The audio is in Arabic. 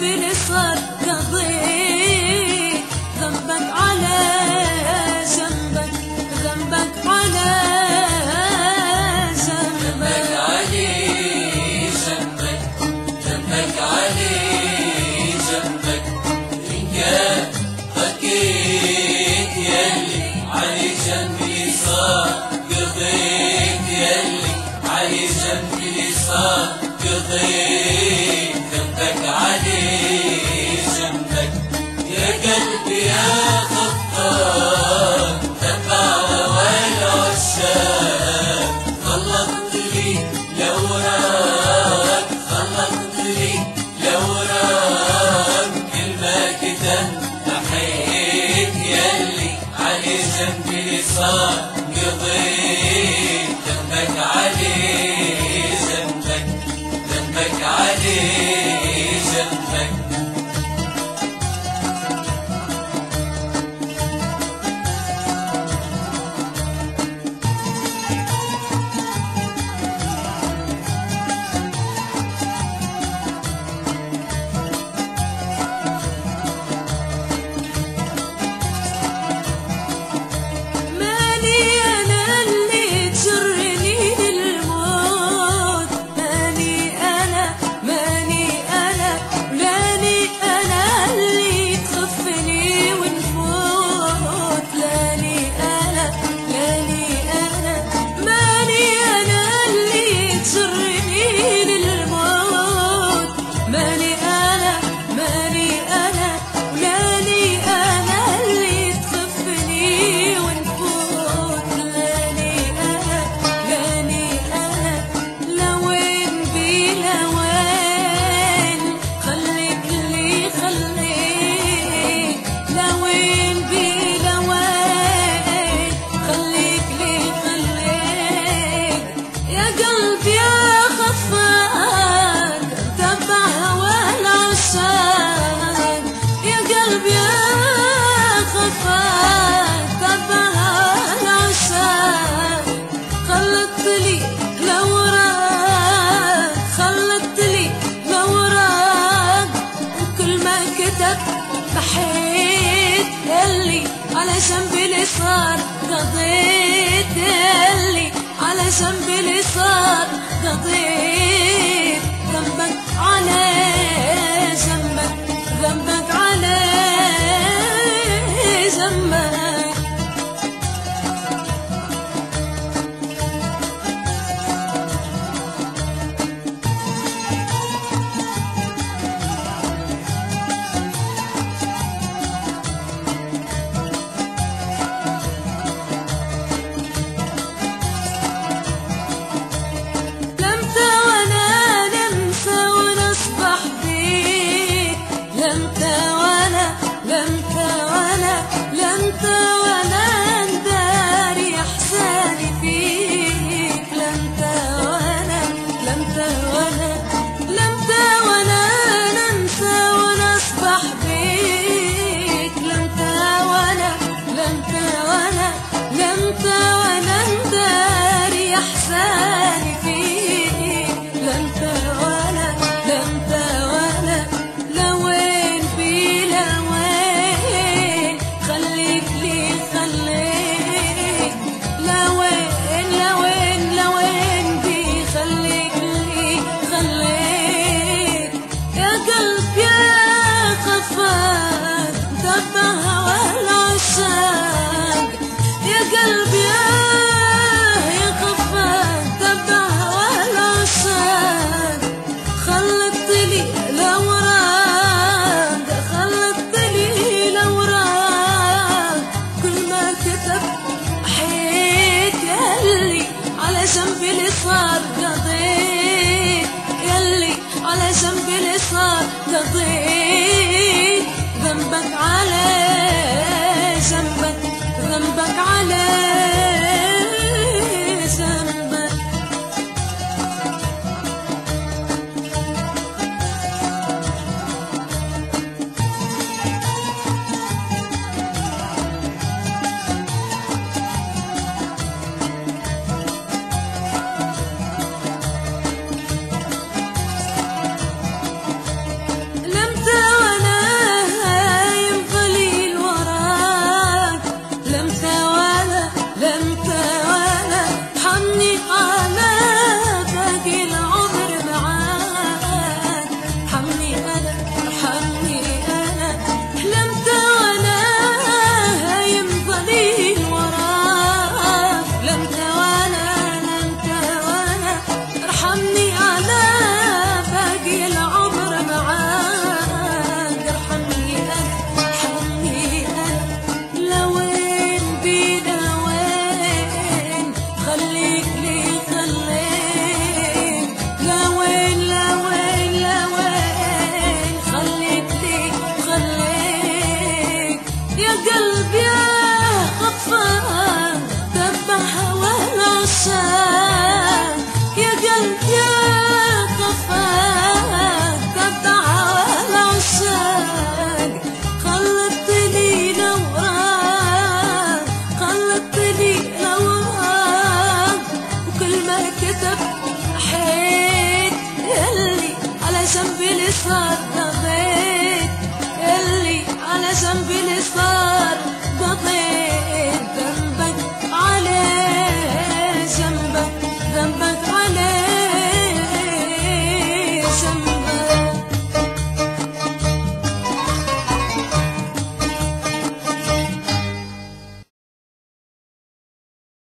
ذنبي اللي صار قضيت ذنبك على ذنبك، ذنبك على ذنبك، علي ذنبك، ذنبك علي ذنبك. إن كان بكيت يلي علي ذنبي صار قضيت، يلي علي ذنبي اللي صار قضيت ذنبك علي ذنبك. يا قلبي يا خطاب تبع والعشاق، خلطت لي الأوراق، خلطت لي الأوراق، كل ما كتبت نحيت يلي علي ذنبي اللي صار قضيت ذنبك علي ذنبك، ذنبك علي ذنبك. بحيت يلي على ذنبي اللي صار قضيت، يلي على ذنبي اللي صار قضيت ذنبك على ذنبك، ذنبك على ذنبك. ذنبي اللي صار قضيت، يلي على ذنبي اللي صار قضيت ذنبك على ذنبك، ذنبك على ذنبك. لم قلبي يا غفار تبع هوى العشاق، يا قلبي يا غفار تبع هوى العشاق. خلطتني لوراك خلطتني لوراك، وكل ما كتب حيت يلي على جنبي اللي صار